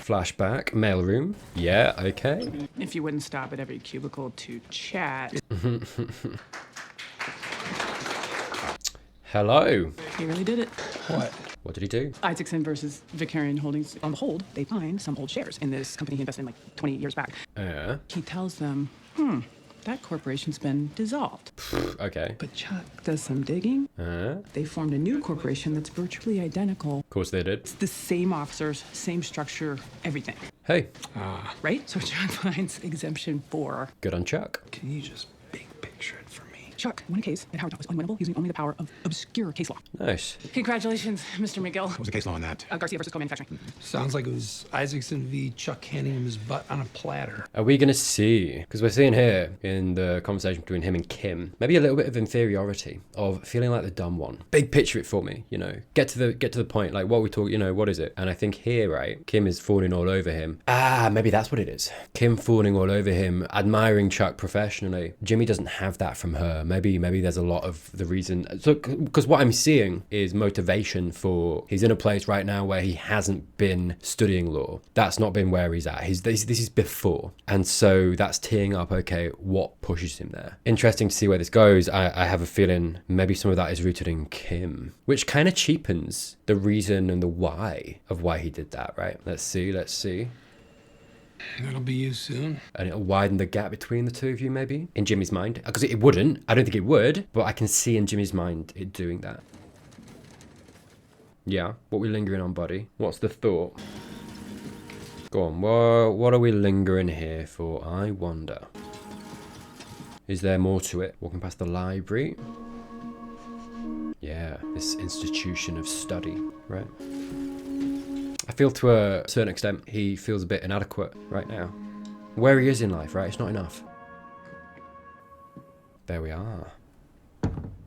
Flashback, mailroom. Yeah, okay. If you wouldn't stop at every cubicle to chat. Hello. He really did it. What? What did he do? Isaacson versus Vicarian Holdings. On the hold, they find some old shares in this company he invested in like 20 years back. He tells them, that corporation's been dissolved. Okay. But Chuck does some digging. They formed a new corporation that's virtually identical. Of course they did. It's the same officers, same structure, everything. Hey, Right? So Chuck finds exemption 4. good on Chuck. Can you just big picture it for me? Chuck won a case that Howard thought was unwinnable using only the power of obscure case law. Nice. Congratulations, Mr. McGill. What was the case law on that? Garcia versus co-manufacturing. Sounds like it was Isaacson v. Chuck handing him his butt on a platter. Are we going to see, because we're seeing here in the conversation between him and Kim, maybe a little bit of inferiority, of feeling like the dumb one. Big picture it for me, you know. Get to the point, like what we talk, you know, what is it? And I think here, right, Kim is fawning all over him. Maybe that's what it is. Kim fawning all over him, admiring Chuck professionally. Jimmy doesn't have that from her. Maybe there's a lot of the reason. So, because what I'm seeing is motivation for, he's in a place right now where he hasn't been studying law. That's not been where he's at. This is before. And so that's teeing up, okay, what pushes him there? Interesting to see where this goes. I have a feeling maybe some of that is rooted in Kim, which kind of cheapens the reason and the why of why he did that, right? Let's see. That'll be you soon. And it'll widen the gap between the two of you, maybe, in Jimmy's mind. Because it wouldn't. I don't think it would, but I can see in Jimmy's mind it doing that. Yeah, what we lingering on, buddy? What's the thought? Go on, what are we lingering here for, I wonder? Is there more to it? Walking past the library. Yeah, this institution of study, right? I feel to a certain extent he feels a bit inadequate right now. Where he is in life, right? It's not enough. There we are.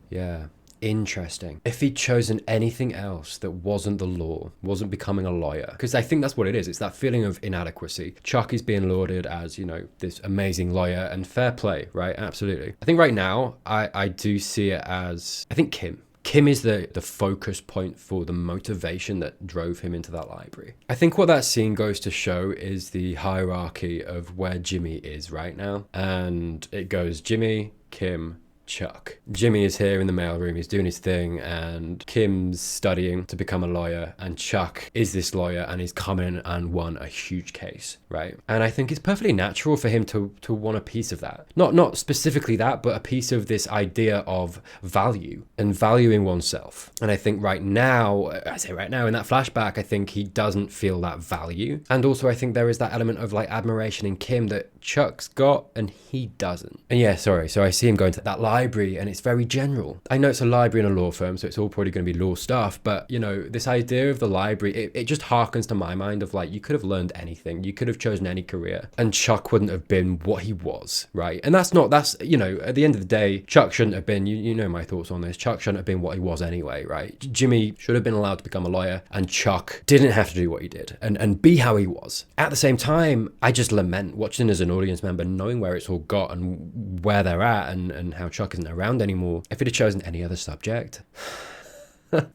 Yeah. Interesting. If he'd chosen anything else that wasn't the law, wasn't becoming a lawyer, because I think that's what it is. It's that feeling of inadequacy. Chuck is being lauded as, you know, this amazing lawyer, and fair play, right? Absolutely. I think right now, I do see it as, I think Kim is the focus point for the motivation that drove him into that library. I think what that scene goes to show is the hierarchy of where Jimmy is right now. And it goes Jimmy, Kim, Chuck. Jimmy is here in the mailroom, he's doing his thing, and Kim's studying to become a lawyer, and Chuck is this lawyer and he's come in and won a huge case, right? And I think it's perfectly natural for him to want a piece of that. Not specifically that, but a piece of this idea of value and valuing oneself. And I think right now, in that flashback, I think he doesn't feel that value. And also I think there is that element of like admiration in Kim that Chuck's got and he doesn't. And yeah, sorry, so I see him going to that library and it's very general. I know it's a library in a law firm, so it's all probably going to be law stuff, but you know, this idea of the library, it just harkens to my mind of like, you could have learned anything, you could have chosen any career, and Chuck wouldn't have been what he was, right? And that's, you know, at the end of the day, Chuck shouldn't have been, you know my thoughts on this, Chuck shouldn't have been what he was anyway, right? Jimmy should have been allowed to become a lawyer, and Chuck didn't have to do what he did and be how he was. At the same time, I just lament watching as an audience member, knowing where it's all got and where they're at and how Chuck isn't around anymore. If he'd have chosen any other subject,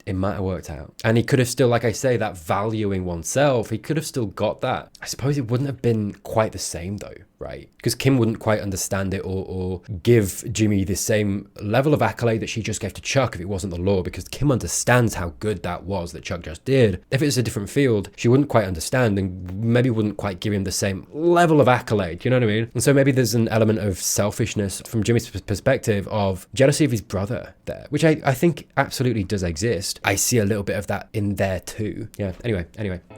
it might have worked out. And he could have still, like I say, that valuing oneself, he could have still got that. I suppose it wouldn't have been quite the same though, right? Because Kim wouldn't quite understand it or give Jimmy the same level of accolade that she just gave to Chuck if it wasn't the law, because Kim understands how good that was that Chuck just did. If it was a different field, she wouldn't quite understand and maybe wouldn't quite give him the same level of accolade, you know what I mean? And so maybe there's an element of selfishness from Jimmy's perspective of jealousy of his brother there, which I think absolutely does exist. I see a little bit of that in there too. Yeah, anyway.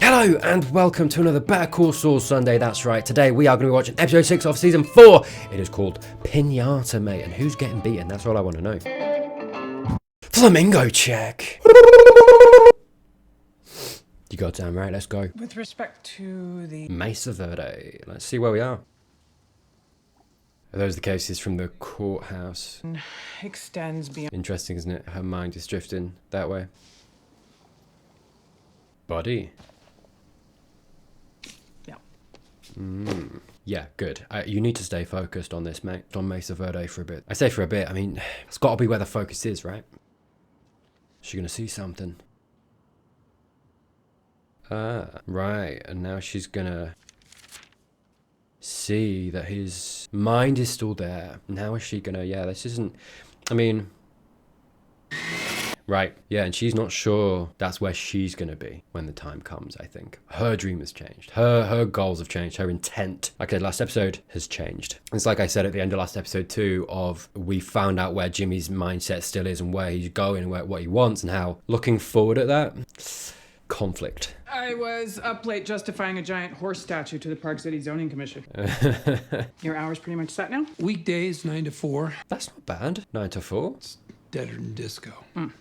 Hello and welcome to another Better Call Saul Sunday. That's right, today we are going to be watching episode 6 of season 4. It is called Pinata, mate, and who's getting beaten? That's all I want to know. Flamingo check. You got damn right, let's go. With respect to the Mesa Verde, let's see where we are. Are those the cases from the courthouse? extends beyond. Interesting, isn't it? Her mind is drifting that way. Body. Yeah. Yeah, good. You need to stay focused on this, mate. On Mesa Verde for a bit. I say for a bit, I mean, it's got to be where the focus is, right? Is she going to see something? Right. And now she's gonna see that his mind is still there. Now is she gonna, yeah, this isn't, I mean, right, yeah, and she's not sure that's where she's gonna be when the time comes. I think her dream has changed, her goals have changed, her intent, like I said last episode, has changed. It's like I said at the end of last episode too, of we found out where Jimmy's mindset still is and where he's going and what he wants, and how looking forward at that, conflict. I was up late justifying a giant horse statue to the Park City Zoning Commission. Your hour's pretty much set now? Weekdays, 9 to 4. That's not bad. 9 to 4. Deader than disco.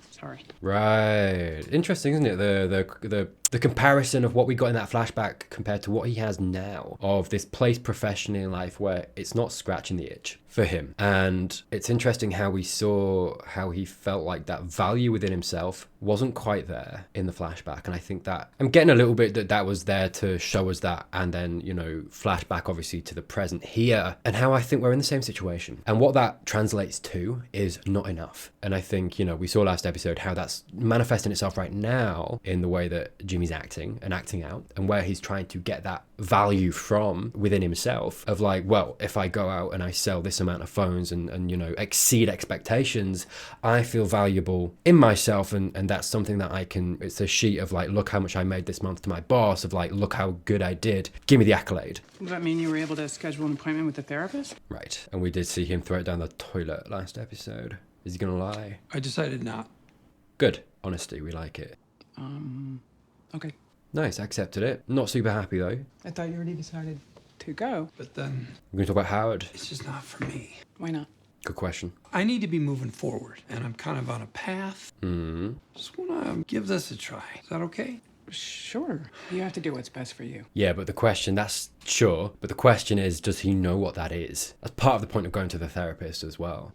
Sorry. Right. Interesting, isn't it? The comparison of what we got in that flashback compared to what he has now, of this place professionally in life where it's not scratching the itch for him. And it's interesting how we saw how he felt like that value within himself wasn't quite there in the flashback. And I think that I'm getting a little bit that was there to show us that, and then, you know, flashback obviously to the present here, and how I think we're in the same situation. And what that translates to is not enough. And I think, you know, we saw last episode how that's manifesting itself right now in the way that Jimmy's acting and acting out, and where he's trying to get that value from within himself of like, well, if I go out and I sell this amount of phones and you know, exceed expectations, I feel valuable in myself, and that's something that I can, it's a sheet of like, look how much I made this month to my boss, of like, look how good I did, give me the accolade. Does that mean you were able to schedule an appointment with a therapist? Right. And we did see him throw it down the toilet last episode. Is he gonna lie? I decided not. Good. Honesty, we like it. Okay. Nice, I accepted it. Not super happy though. I thought you already decided to go. But then We're gonna talk about Howard. it's just not for me. Why not? Good question. I need to be moving forward, and I'm kind of on a path. Just want to give this a try. Is that okay? Sure. You have to do what's best for you. Yeah, but the question, that's sure, but the question is, does he know what that is? That's part of the point of going to the therapist as well.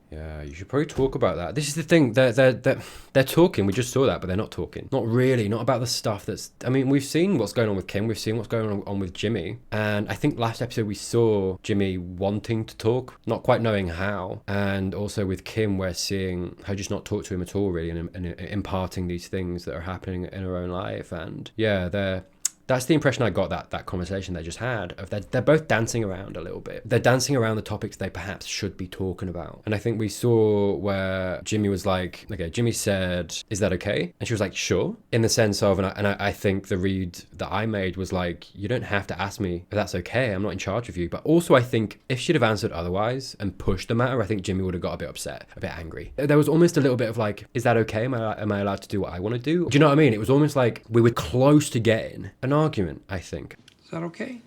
Yeah, you should probably talk about that. This is the thing, they're talking, we just saw that, but they're not talking. Not really, not about the stuff that's, I mean, we've seen what's going on with Kim, we've seen what's going on with Jimmy, and I think last episode we saw Jimmy wanting to talk, not quite knowing how, and also with Kim we're seeing her just not talk to him at all really, and imparting these things that are happening in her own life, and yeah, that's the impression I got that conversation they just had, of they're both dancing around a little bit. They're dancing around the topics they perhaps should be talking about. And I think we saw where Jimmy was like, okay, Jimmy said, is that okay? And she was like, sure. In the sense of, and I think the read that I made was like, you don't have to ask me if that's okay. I'm not in charge of you. But also I think if she'd have answered otherwise and pushed the matter, I think Jimmy would have got a bit upset, a bit angry. There was almost a little bit of like, is that okay? Am I allowed to do what I want to do? Do you know what I mean? It was almost like we were close to getting an argument, I think. Is that okay?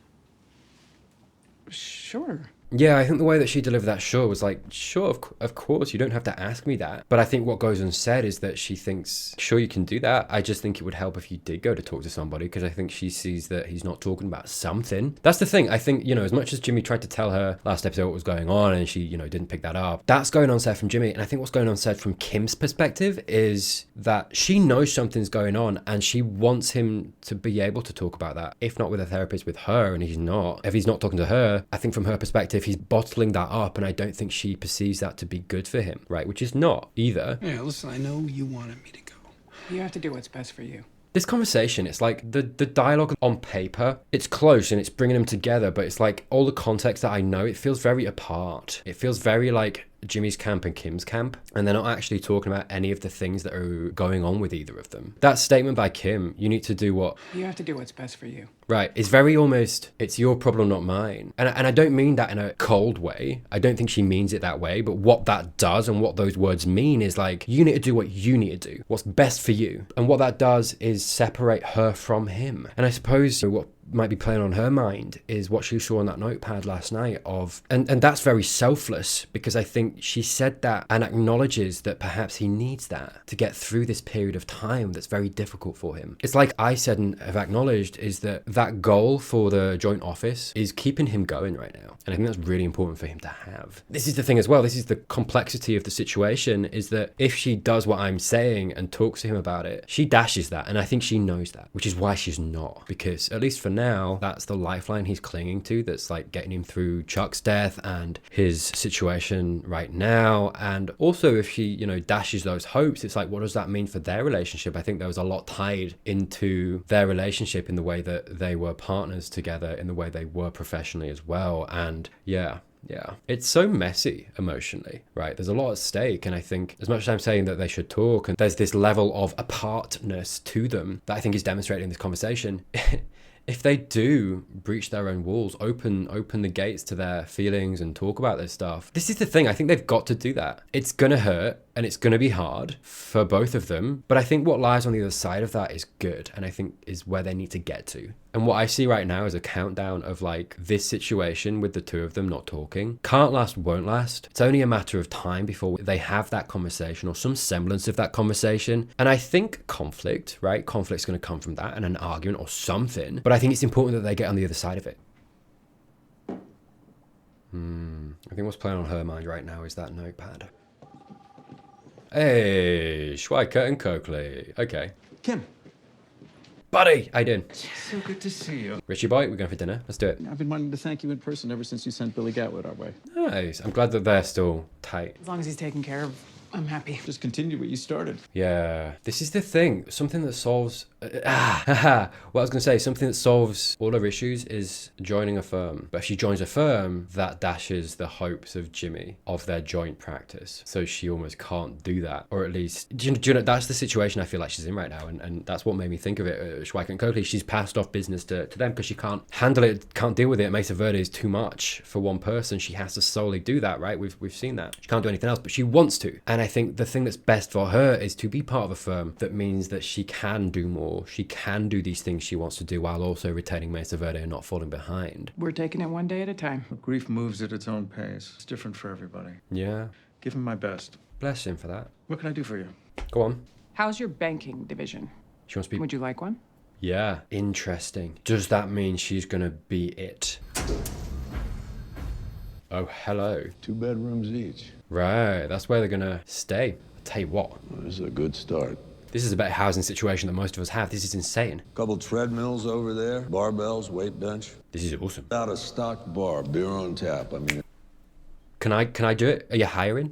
Sure. Yeah, I think the way that she delivered that sure was like, sure, of course, you don't have to ask me that. But I think what goes unsaid is that she thinks, sure, you can do that. I just think it would help if you did go to talk to somebody, because I think she sees that he's not talking about something. That's the thing. I think, you know, as much as Jimmy tried to tell her last episode what was going on and she, you know, didn't pick that up, that's going on said from Jimmy. And I think what's going on said from Kim's perspective is that she knows something's going on and she wants him to be able to talk about that. If not with a therapist, with her, and he's not. If he's not talking to her, I think from her perspective, he's bottling that up, and I don't think she perceives that to be good for him, right? Which is not either. Yeah, listen, I know you wanted me to go. You have to do what's best for you. This conversation, it's like the dialogue on paper, it's close and it's bringing them together, but it's like all the context that I know, it feels very apart. It feels very like Jimmy's camp and Kim's camp, and they're not actually talking about any of the things that are going on with either of them. That statement by Kim, you need to do what? You have to do what's best for you. Right, it's very almost, it's your problem, not mine. And I don't mean that in a cold way. I don't think she means it that way, but what that does and what those words mean is like, you need to do what you need to do, what's best for you. And what that does is separate her from him. And I suppose what might be playing on her mind is what she saw on that notepad last night of, and that's very selfless, because I think she said that and acknowledges that perhaps he needs that to get through this period of time that's very difficult for him. It's like I said and have acknowledged, is that goal for the joint office is keeping him going right now. And I think that's really important for him to have. This is the thing as well, this is the complexity of the situation, is that if she does what I'm saying and talks to him about it, she dashes that, and I think she knows that, which is why she's not, because at least for now that's the lifeline he's clinging to, that's like getting him through Chuck's death and his situation right now. And also if she, you know, dashes those hopes, it's like, what does that mean for their relationship? I think there was a lot tied into their relationship in the way that they were partners together, in the way they were professionally as well. And yeah, it's so messy emotionally, right? There's a lot at stake, and I think as much as I'm saying that they should talk, and there's this level of apartness to them that I think is demonstrated in this conversation, if they do breach their own walls, open the gates to their feelings and talk about this stuff, this is the thing, I think they've got to do that. It's gonna hurt and it's gonna be hard for both of them, but I think what lies on the other side of that is good, and I think is where they need to get to. And what I see right now is a countdown of like this situation with the two of them not talking. Can't last, won't last. It's only a matter of time before they have that conversation or some semblance of that conversation. And I think conflict, right? Conflict's going to come from that and an argument or something. But I think it's important that they get on the other side of it. I think what's playing on her mind right now is that notepad. Hey, Schweiker and Coakley. Okay. Kim. Buddy, I did. So good to see you. Richie boy, we're going for dinner. Let's do it. I've been wanting to thank you in person ever since you sent Billy Gatwood our way. Nice. I'm glad that they're still tight. As long as he's taken care of, I'm happy. Just continue what you started. Yeah. This is the thing. Something that solves... what I was going to say, something that solves all her issues is joining a firm. But if she joins a firm, that dashes the hopes of Jimmy of their joint practice. So she almost can't do that. Or at least... Do you know, that's the situation I feel like she's in right now. And that's what made me think of it. Schweiker and Coakley, she's passed off business to them because she can't handle it, can't deal with it. Mesa Verde is too much for one person. She has to solely do that, right? We've seen that. She can't do anything else, but she wants to. And I think the thing that's best for her is to be part of a firm that means that she can do more. She can do these things she wants to do while also retaining Mesa Verde and not falling behind. We're taking it one day at a time. Grief moves at its own pace. It's different for everybody. Yeah. Give him my best. Bless him for that. What can I do for you? Go on. How's your banking division? She wants to be... Would you like one? Yeah. Interesting. Does that mean she's going to be it? Oh, hello. 2 bedrooms each. Right, that's where they're gonna stay. I'll tell you what, Well, this is a good start. this is a better housing situation than most of us have. This is insane. Couple treadmills over there, barbells, weight bench. This is awesome. Out of stock bar, beer on tap. I mean, Can I do it? Are you hiring?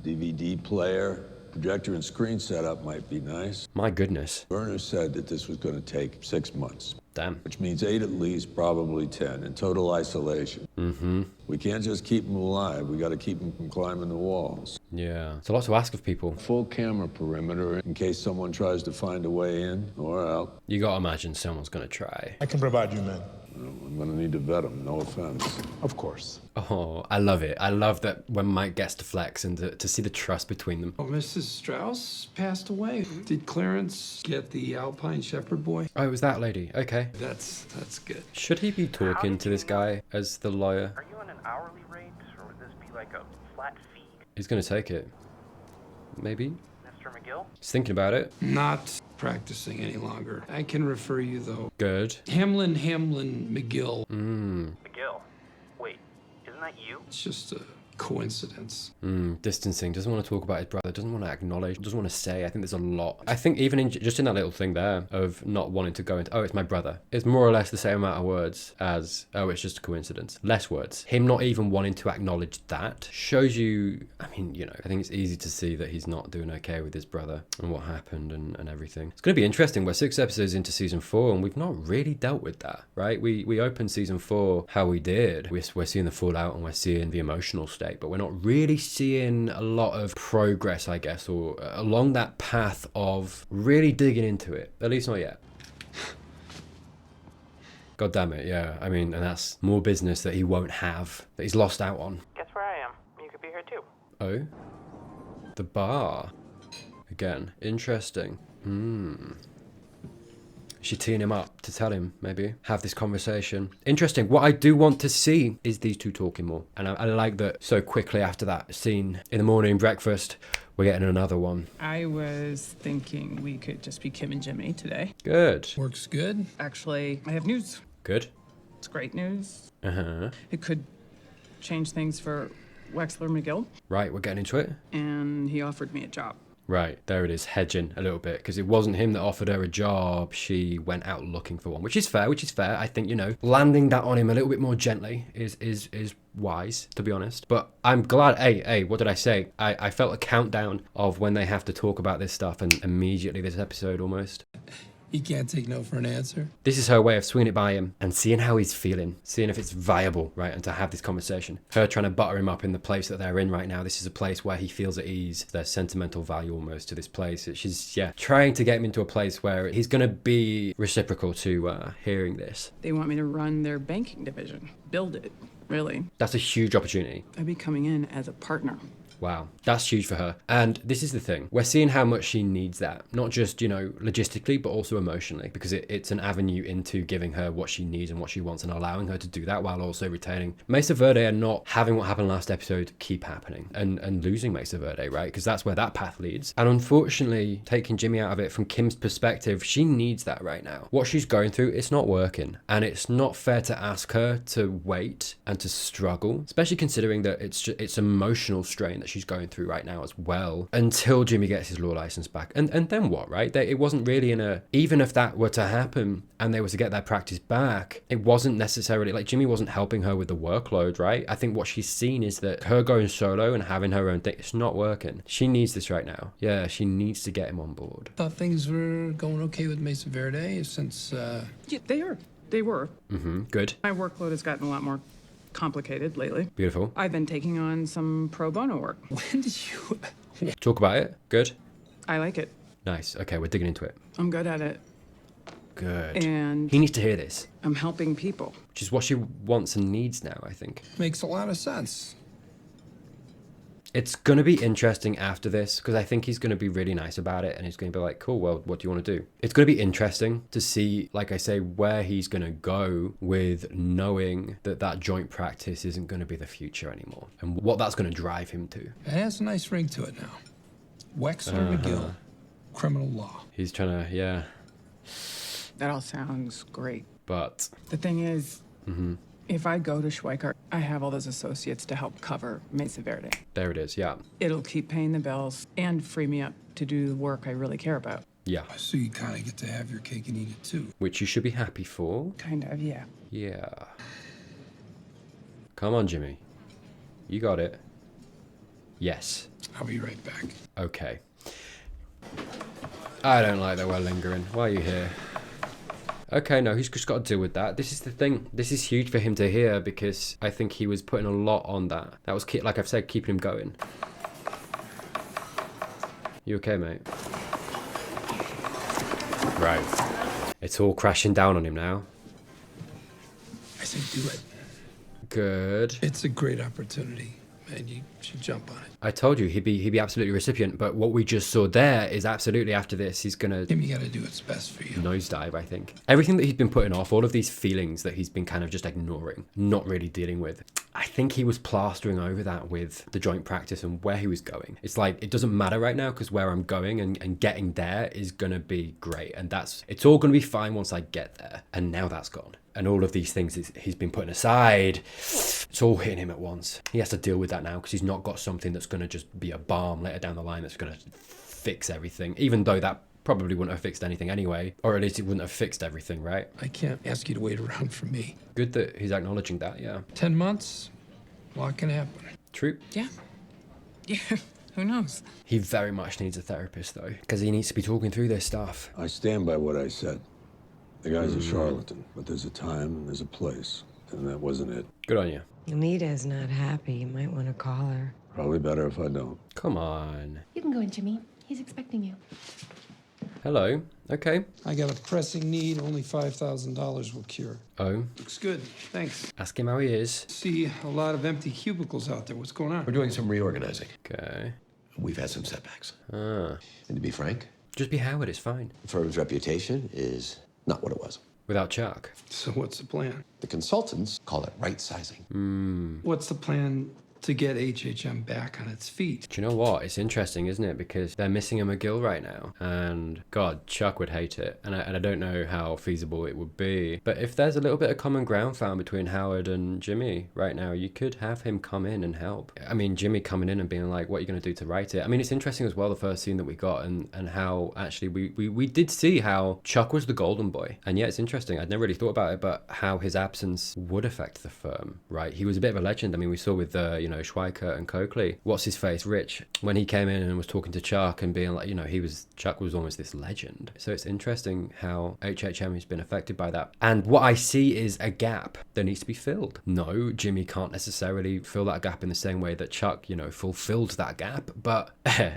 DVD player, projector and screen setup might be nice. My goodness. Werner said that this was going to take 6 months, Damn. which means 8 at least, probably 10, in total isolation. Mm-hmm. We can't just keep them alive. We got to keep them from climbing the walls. Yeah. It's a lot to ask of people. Full camera perimeter in case someone tries to find a way in or out. You gotta imagine someone's gonna try. I can provide you men. I'm going to need to vet them, no offense. Of course. Oh, I love it. I love that when Mike gets to flex and to see the trust between them. Oh, Mrs. Strauss passed away. Did Clarence get the Alpine Shepherd boy? Oh, it was that lady. Okay. That's good. Should he be talking to this guy as the lawyer? Are you on an hourly rate, or would this be like a flat fee, He's gonna take it. Maybe? Mr. McGill? He's thinking about it. Not practicing any longer. I can refer you, though. Good. Hamlin McGill. McGill? Wait, isn't that you? It's just a coincidence. Distancing. Doesn't want to talk about his brother. Doesn't want to acknowledge. Doesn't want to say. I think there's a lot. I think even in just in that little thing there of not wanting to go into, oh, it's my brother. It's more or less the same amount of words as, oh, it's just a coincidence. Less words. Him not even wanting to acknowledge that shows you, I mean, you know, I think it's easy to see that he's not doing okay with his brother and what happened and everything. It's going to be interesting. We're 6 episodes into season 4 and we've not really dealt with that, right? We opened season 4 how we did. We're seeing the fallout and we're seeing the emotional state, but we're not really seeing a lot of progress, I guess, or along that path of really digging into it. At least not yet. God damn it, yeah. I mean, and that's more business that he won't have, that he's lost out on. Guess where I am? You could be here too. Oh? The bar. Again, interesting. Is she teeing him up to tell him, maybe? Have this conversation. Interesting. What I do want to see is these two talking more. And I like that so quickly after that scene in the morning, breakfast, we're getting another one. I was thinking we could just be Kim and Jimmy today. Good. Works good. Actually, I have news. Good. It's great news. Uh-huh. It could change things for Wexler McGill, Right, we're getting into it. and he offered me a job. Right, there it is, hedging a little bit, because it wasn't him that offered her a job. She went out looking for one, which is fair, I think, you know, landing that on him a little bit more gently is wise, to be honest. But I'm glad, hey, what did I say? I felt a countdown of when they have to talk about this stuff, and immediately this episode almost. You can't take no for an answer. This is her way of swinging it by him and seeing how he's feeling, seeing if it's viable, right? And to have this conversation. Her trying to butter him up in the place that they're in right now. This is a place where he feels at ease. There's sentimental value almost to this place. She's, trying to get him into a place where he's going to be reciprocal to hearing this. They want me to run their banking division, build it, really. That's a huge opportunity. I'd be coming in as a partner. Wow, that's huge for her. And this is the thing. We're seeing how much she needs that. Not just, you know, logistically, but also emotionally. Because it's an avenue into giving her what she needs and what she wants and allowing her to do that while also retaining Mesa Verde and not having what happened last episode keep happening. And losing Mesa Verde, right? Because that's where that path leads. And unfortunately, taking Jimmy out of it from Kim's perspective, she needs that right now. What she's going through, it's not working. And it's not fair to ask her to wait and to struggle. Especially considering that it's emotional strain that she's going through right now as well, until Jimmy gets his law license back. And then what, right? It wasn't really even if that were to happen and they were to get their practice back, it wasn't necessarily like Jimmy wasn't helping her with the workload, right? I think what she's seen is that her going solo and having her own thing, it's not working. She needs this right now. Yeah, she needs to get him on board. Thought things were going okay with Mesa Verde since, Yeah, they were. Good. My workload has gotten a lot more complicated lately. Beautiful. I've been taking on some pro bono work. when did you... Talk about it. Good. I like it. Nice. Okay, we're digging into it. I'm good at it. Good. And He needs to hear this, I'm helping people. which is what she wants and needs now, I think. Makes a lot of sense. It's going to be interesting after this, because I think he's going to be really nice about it, and he's going to be like, cool, well, what do you want to do? It's going to be interesting to see, like I say, where he's going to go with knowing that that joint practice isn't going to be the future anymore, and what that's going to drive him to. It has a nice ring to it now. Wexler McGill, criminal law. He's trying to, That all sounds great. but The thing is, if I go to Schweikart, I have all those associates to help cover Mesa Verde. there it is, yeah. It'll keep paying the bills and free me up to do the work I really care about. Yeah, So you kind of get to have your cake and eat it too. which you should be happy for. Kind of, yeah. Yeah. Come on, Jimmy. You got it. Yes. I'll be right back. Okay. I don't like that we're lingering. Why are you here? Okay, no, he's just got to deal with that. This is the thing. This is huge for him to hear, because I think he was putting a lot on that. That was, like I've said, keeping him going. You okay, mate? Right. It's all crashing down on him now. I say do it. Good. It's a great opportunity, and you should jump on it. I told you he'd be absolutely recipient, but what we just saw there is absolutely after this he's gonna Tim, you got to do what's best for you. nosedive, I think. Everything that he's been putting off, all of these feelings that he's been kind of just ignoring, not really dealing with, I think he was plastering over that with the joint practice and where he was going. It's like, it doesn't matter right now because where I'm going and getting there is gonna be great, and it's all gonna be fine once I get there. And now that's gone. And all of these things he's been putting aside, it's all hitting him at once. He has to deal with that now because he's not got something that's going to just be a balm later down the line that's going to fix everything, even though that probably wouldn't have fixed anything anyway, or at least it wouldn't have fixed everything, right? I can't ask you to wait around for me. Good that he's acknowledging that, yeah. 10 months, a lot can happen. True. Yeah. Yeah. Who knows? He very much needs a therapist, though, because he needs to be talking through this stuff. I stand by what I said. The guy's a charlatan, but there's a time and there's a place, and that wasn't it. Good on you. Anita's not happy. You might want to call her. Probably better if I don't. Come on. You can go in, Jimmy. He's expecting you. Hello. Okay. I got a pressing need only $5,000 will cure. Oh, Looks good, thanks. ask him how he is. See a lot of empty cubicles out there. What's going on? We're doing some reorganizing. Okay. We've had some setbacks. Ah. And to be frank, Just be Howard, it's fine. the firm's reputation is not what it was. Without Chuck. So what's the plan? The consultants call it right sizing. What's the plan to get HHM back on its feet. Do you know what? It's interesting, isn't it? Because they're missing a McGill right now. And God, Chuck would hate it. And I don't know how feasible it would be. But if there's a little bit of common ground found between Howard and Jimmy right now, you could have him come in and help. I mean, Jimmy coming in and being like, what are you going to do to write it? I mean, it's interesting as well, the first scene that we got and how actually we did see how Chuck was the golden boy. And yeah, it's interesting. I'd never really thought about it, but how his absence would affect the firm, right? He was a bit of a legend. I mean, we saw with, Schweikert and Coakley, what's his face, Rich, when he came in and was talking to Chuck and being like, Chuck was almost this legend. So it's interesting how HHM has been affected by that. And what I see is a gap that needs to be filled. No, Jimmy can't necessarily fill that gap in the same way that Chuck, fulfilled that gap. But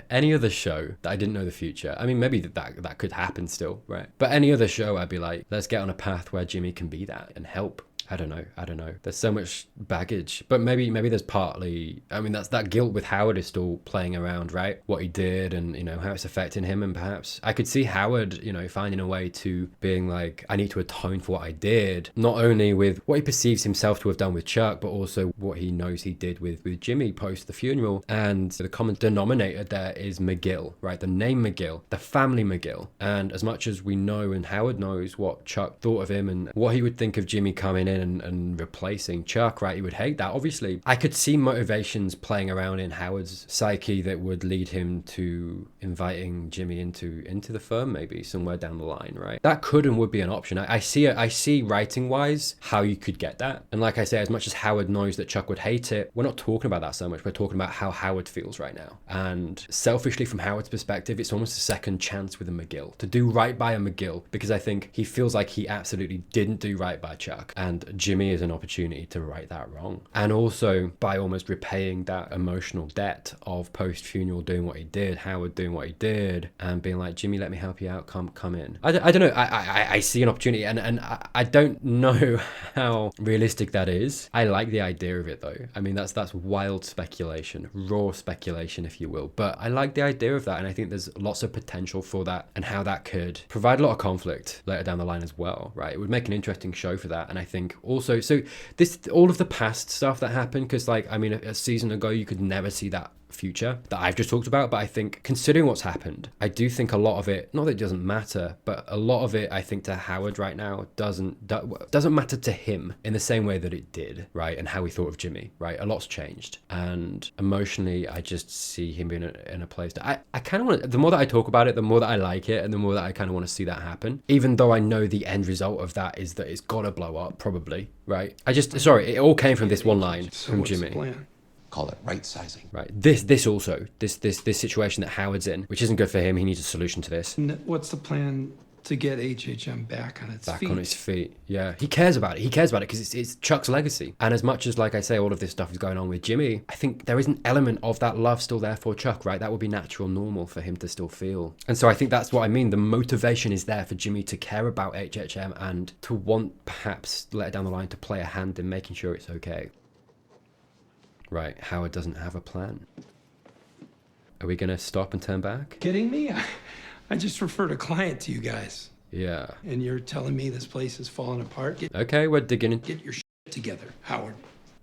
any other show that I didn't know the future, I mean, maybe that could happen still, right? But any other show, I'd be like, let's get on a path where Jimmy can be that and help. I don't know. There's so much baggage, but maybe there's partly, I mean, that's that guilt with Howard is still playing around, right? What he did and, how it's affecting him. And perhaps I could see Howard, finding a way to being like, I need to atone for what I did, not only with what he perceives himself to have done with Chuck, but also what he knows he did with Jimmy post the funeral. And the common denominator there is McGill, right? The name McGill, the family McGill. And as much as we know and Howard knows what Chuck thought of him and what he would think of Jimmy coming in and replacing Chuck, right? He would hate that. Obviously, I could see motivations playing around in Howard's psyche that would lead him to inviting Jimmy into the firm, maybe somewhere down the line, right? That could and would be an option. I see writing wise how you could get that. And like I say, as much as Howard knows that Chuck would hate it, we're not talking about that so much. We're talking about how Howard feels right now. And selfishly, from Howard's perspective, it's almost a second chance with a McGill to do right by a McGill, because I think he feels like he absolutely didn't do right by Chuck, and Jimmy is an opportunity to right that wrong. And also by almost repaying that emotional debt of post-funeral doing what he did, Howard doing what he did, and being like, Jimmy, let me help you out, come in. I don't know, I see an opportunity, and I don't know how realistic that is. I like the idea of it though. I mean, that's wild speculation, raw speculation, if you will, but I like the idea of that, and I think there's lots of potential for that, and how that could provide a lot of conflict later down the line as well, right? It would make an interesting show for that. And I think also, so this, all of the past stuff that happened, because like, I mean, a season ago you could never see that future that I've just talked about, but I think considering what's happened, I do think a lot of it, not that it doesn't matter, but a lot of it I think to Howard right now doesn't matter to him in the same way that it did, right? And how he thought of Jimmy, right? A lot's changed, and emotionally I just see him being in a place that I kind of want. The more that I talk about it, the more that I like it, and the more that I kind of want to see that happen, even though I know the end result of that is that it's gotta blow up probably, right? It all came from this one line from Jimmy. Call it right sizing. Right. This situation that Howard's in, which isn't good for him. He needs a solution to this. What's the plan to get HHM back on its feet? Back on its feet. Yeah. He cares about it. He cares about it because it's Chuck's legacy. And as much as, like I say, all of this stuff is going on with Jimmy, I think there is an element of that love still there for Chuck, right? That would be natural, normal for him to still feel. And so I think that's what I mean. The motivation is there for Jimmy to care about HHM and to want, perhaps, later down the line, to play a hand in making sure it's okay. Right, Howard doesn't have a plan. Are we gonna stop and turn back? Kidding me? I just referred a client to you guys. Yeah. And you're telling me this place is falling apart? Okay, we're digging in. Get your shit together, Howard.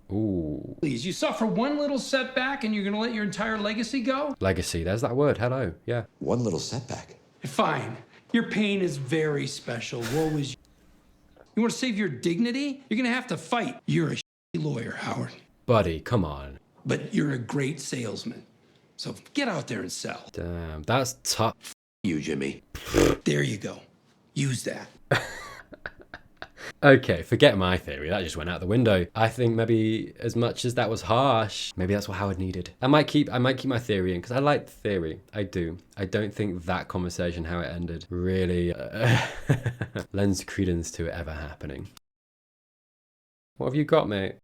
Ooh. Please, you suffer one little setback and you're gonna let your entire legacy go? Legacy, there's that word, hello, yeah. One little setback. Fine. Your pain is very special. Woe is you. You wanna save your dignity? You're gonna have to fight. You're a shitty lawyer, Howard. Buddy, come on. But you're a great salesman. So get out there and sell. Damn, that's tough. You, Jimmy. There you go. Use that. Okay, forget my theory. That just went out the window. I think maybe as much as that was harsh, maybe that's what Howard needed. I might keep my theory in because I like the theory. I do. I don't think that conversation, how it ended, really lends credence to it ever happening. What have you got, mate?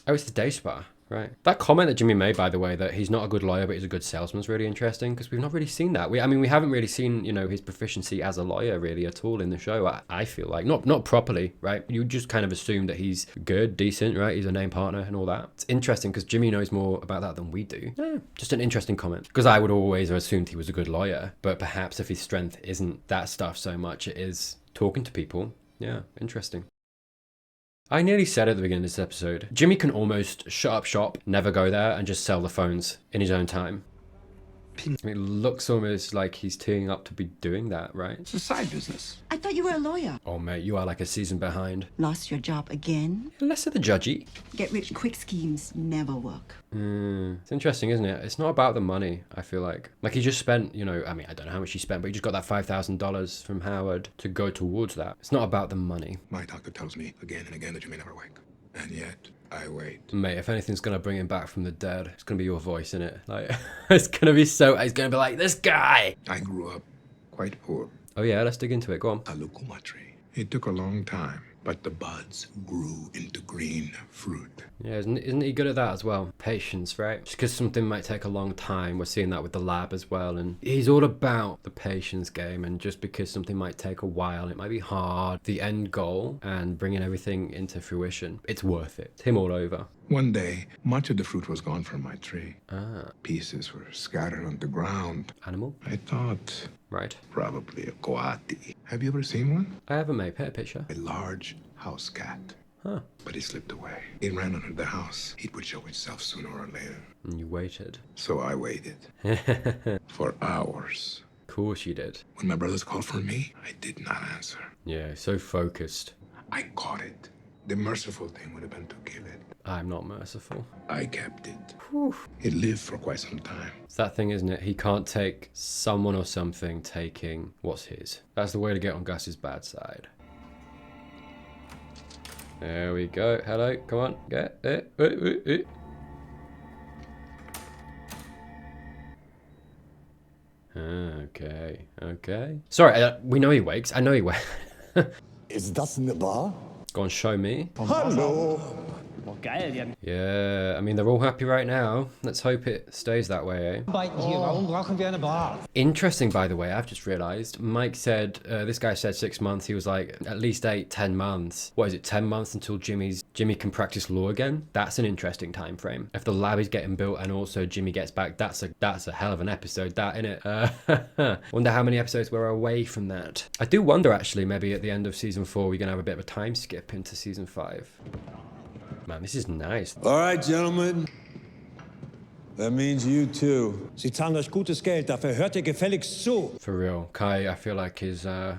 Oh, it's the day spa, right? That comment that Jimmy made, by the way, that he's not a good lawyer, but he's a good salesman, is really interesting because we've not really seen that. We haven't really seen, his proficiency as a lawyer really at all in the show. I feel like not properly, right? You just kind of assume that he's good, decent, right? He's a named partner and all that. It's interesting because Jimmy knows more about that than we do. Yeah, just an interesting comment because I would always have assumed he was a good lawyer, but perhaps if his strength isn't that stuff so much, it is talking to people. Yeah, interesting. I nearly said at the beginning of this episode, Jimmy can almost shut up shop, never go there, and just sell the phones in his own time. It looks almost like he's teeing up to be doing that, right? It's a side business. I thought you were a lawyer. Oh, mate, you are like a season behind. Lost your job again? Less of the judgy. Get rich quick schemes never work. It's interesting, isn't it? It's not about the money, I feel like. Like, he just spent, you know, I mean, I don't know how much he spent, but he just got that $5,000 from Howard to go towards that. It's not about the money. My doctor tells me again and again that you may never wake. And yet, I wait. Mate, if anything's gonna bring him back from the dead, it's gonna be your voice, innit? Like, it's gonna be like, this guy! I grew up quite poor. Oh yeah, let's dig into it, go on. A lukuma tree. It took a long time, but the buds grew into green fruit. Yeah, isn't he good at that as well? Patience, right? Just because something might take a long time, we're seeing that with the lab as well, and he's all about the patience game, and just because something might take a while, it might be hard, the end goal and bringing everything into fruition, it's worth it. It's him all over. One day, much of the fruit was gone from my tree. Ah. Pieces were scattered on the ground. Animal? I thought, right, probably a coati. Have you ever seen one? I haven't, made a picture. A large house cat. Huh. But he slipped away. It ran under the house. It would show itself sooner or later. And you waited. So I waited. For hours. Of course you did. When my brothers called for me, I did not answer. Yeah, so focused. I caught it. The merciful thing would have been to kill it. I'm not merciful. I kept it. Whew. It lived for quite some time. It's that thing, isn't it? He can't take someone or something taking what's his. That's the way to get on Gus's bad side. There we go. Hello, come on, get it. Okay. Sorry, we know he wakes. I know he wakes. Is das in the bar? Go on, show me. Hallo. Yeah, I mean, they're all happy right now. Let's hope it stays that way, eh? Interesting, by the way, I've just realized. Mike said, this guy said 6 months. He was like, at least 8-10 months. What is it, 10 months until Jimmy can practice law again? That's an interesting time frame. If the lab is getting built and also Jimmy gets back, that's a hell of an episode, that, innit? Wonder how many episodes we're away from that. I do wonder, actually, maybe at the end of season 4, we're going to have a bit of a time skip into season 5. Man, this is nice. All right, gentlemen. That means you too. Sie zahlen euch gutes Geld, dafür hört ihr gefälligst zu. For real. Kai, I feel like is, oh,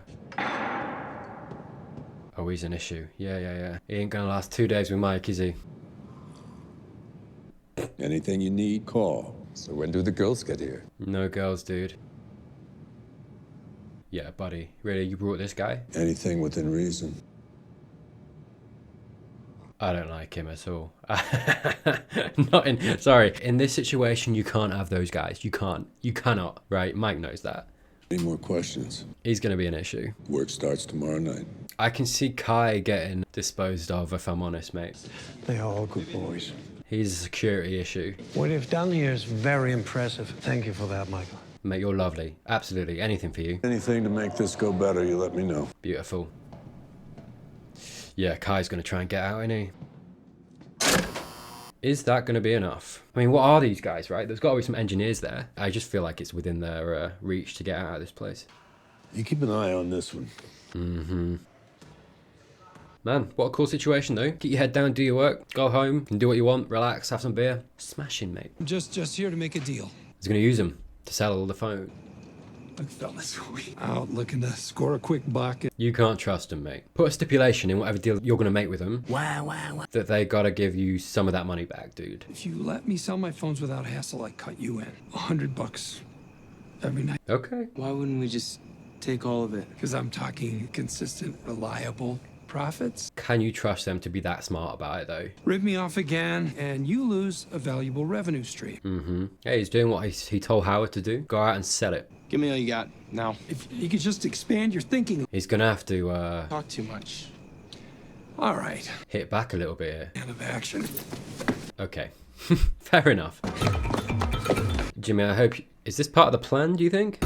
he's an issue. Yeah. He ain't gonna last 2 days with Mike, is he? Anything you need, call. So when do the girls get here? No girls, dude. Yeah, buddy. Really, you brought this guy? Anything within reason. I don't like him at all. Sorry, in this situation, you can't have those guys. You cannot, right? Mike knows that. Any more questions? He's going to be an issue. Work starts tomorrow night. I can see Kai getting disposed of, if I'm honest, mate. They are all good boys. He's a security issue. What you've done here is very impressive. Thank you for that, Michael. Mate, you're lovely. Absolutely. Anything for you. Anything to make this go better, you let me know. Beautiful. Yeah, Kai's going to try and get out, isn't he? Is that going to be enough? I mean, what are these guys, right? There's got to be some engineers there. I just feel like it's within their reach to get out of this place. You keep an eye on this one. Mm-hmm. Man, what a cool situation, though. Get your head down, do your work, go home, you can do what you want, relax, have some beer. Smashing, mate. I'm just here to make a deal. He's going to use them to sell all the phone. Look, fellas, we out looking to score a quick buck. You can't trust them, mate. Put a stipulation in whatever deal you're going to make with them. Wow. That they got to give you some of that money back, dude. If you let me sell my phones without hassle, I cut you in. $100 every night. Okay. Why wouldn't we just take all of it? Because I'm talking consistent, reliable profits. Can you trust them to be that smart about it, though? Rip me off again, and you lose a valuable revenue stream. Mm-hmm. Hey, he's doing what he told Howard to do. Go out and sell it. Give me all you got, now. If you could just expand your thinking. He's gonna have to, Talk too much. All right. hit back a little bit here. End of action. Okay. Fair enough. Jimmy, I hope... Is this part of the plan, do you think?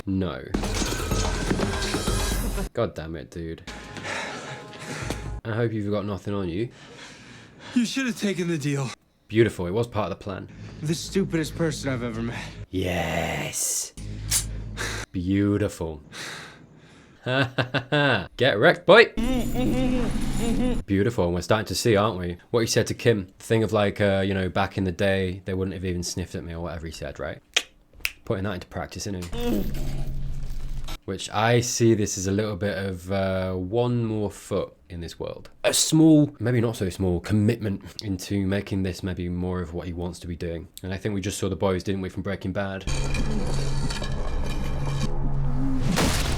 No. God damn it, dude. I hope you've got nothing on you. You should have taken the deal. Beautiful, it was part of the plan. The stupidest person I've ever met. Yes. Beautiful. Get wrecked, boy. Beautiful. And we're starting to see, aren't we? What he said to Kim. The thing of like, you know, back in the day, they wouldn't have even sniffed at me or whatever he said, right? Putting that into practice, isn't he? Which I see this as a little bit of one more foot in this world. A small, maybe not so small, commitment into making this maybe more of what he wants to be doing. And I think we just saw the boys, didn't we, from Breaking Bad?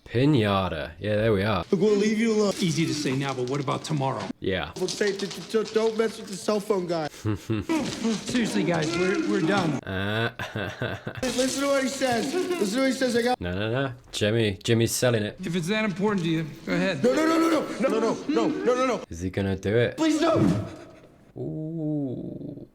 Piñata. Yeah, there we are. We'll leave you alone. Easy to say now, but what about tomorrow? Yeah. We'll say, don't mess with the cell phone guy. Seriously, guys, we're done. Listen to what he says. Listen to what he says. I got. No. Jimmy's selling it. If it's that important to you, go ahead. No. Is he gonna do it? Please no. Ooh.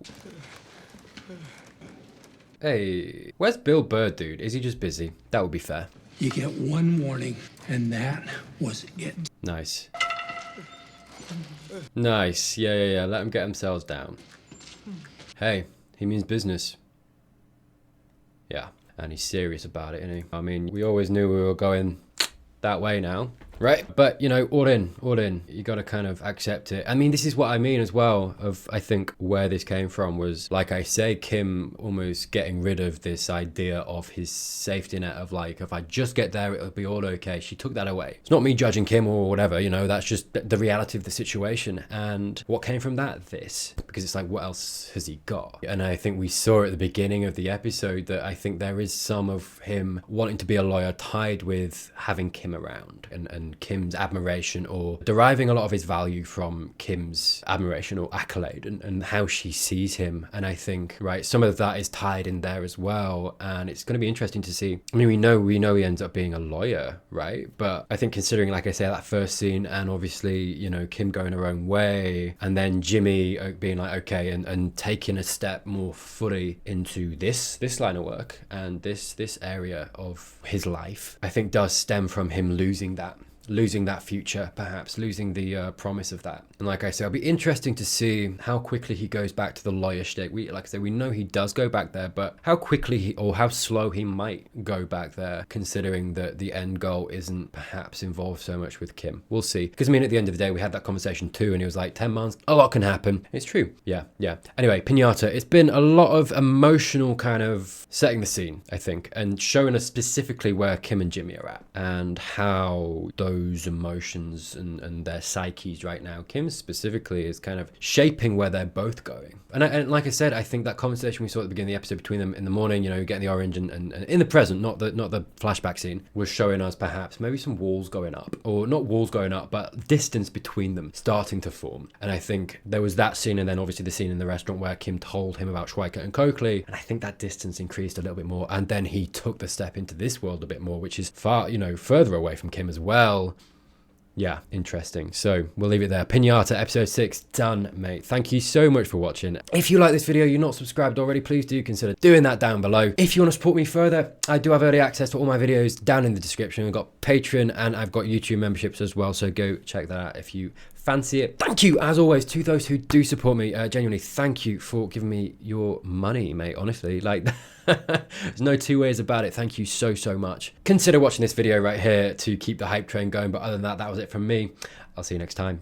Hey, where's Bill Bird, dude? Is he just busy? That would be fair. You get one warning, and that was it. Nice. Nice. Yeah. Let them get themselves down. Hey, he means business. Yeah, and he's serious about it, isn't he? I mean, we always knew we were going that way now, right? But, you know, all in. You got to kind of accept it. I mean, this is what I mean as well of, I think, where this came from was, like I say, Kim almost getting rid of this idea of his safety net of like, if I just get there, it'll be all okay. She took that away. It's not me judging Kim or whatever, you know, that's just the reality of the situation. And what came from that? This. Because it's like, what else has he got? And I think we saw at the beginning of the episode that I think there is some of him wanting to be a lawyer tied with having Kim around and Kim's admiration, or deriving a lot of his value from Kim's admiration or accolade and how she sees him. And I think, right, some of that is tied in there as well. And it's going to be interesting to see. I mean, we know he ends up being a lawyer, right? But I think considering, like I say, that first scene, and obviously, you know, Kim going her own way, and then Jimmy being like, okay, and taking a step more fully into this line of work and this area of his life, I think does stem from him losing that future, perhaps losing the promise of that. And like I said, it'll be interesting to see how quickly he goes back to the lawyer shtick. Like I said, we know he does go back there, but how quickly or how slow he might go back there, considering that the end goal isn't perhaps involved so much with Kim. We'll see. Because I mean, at the end of the day, we had that conversation too, and he was like, 10 months, a lot can happen. It's true. Yeah. Anyway, Piñata, it's been a lot of emotional kind of setting the scene, I think, and showing us specifically where Kim and Jimmy are at, and how those emotions and their psyches right now, Kim specifically, is kind of shaping where they're both going. And like I said, I think that conversation we saw at the beginning of the episode between them in the morning, you know, getting the orange and in the present, not the flashback scene, was showing us perhaps maybe some walls going up, or not walls going up, but distance between them starting to form. And I think there was that scene, and then obviously the scene in the restaurant where Kim told him about Schweikert and Coakley, and I think that distance increased a little bit more, and then he took the step into this world a bit more, which is far, you know, further away from Kim as well. Yeah, interesting. So we'll leave it there. Piñata, episode 6, done, mate. Thank you so much for watching. If you like this video, you're not subscribed already, please do consider doing that down below. If you want to support me further, I do have early access to all my videos down in the description. I've got Patreon and I've got YouTube memberships as well, so go check that out if you fancy it. Thank you, as always, to those who do support me. Genuinely, thank you for giving me your money, mate. Honestly, like, there's no two ways about it. Thank you so much. Consider watching this video right here to keep the hype train going. But other than that, that was it from me. I'll see you next time.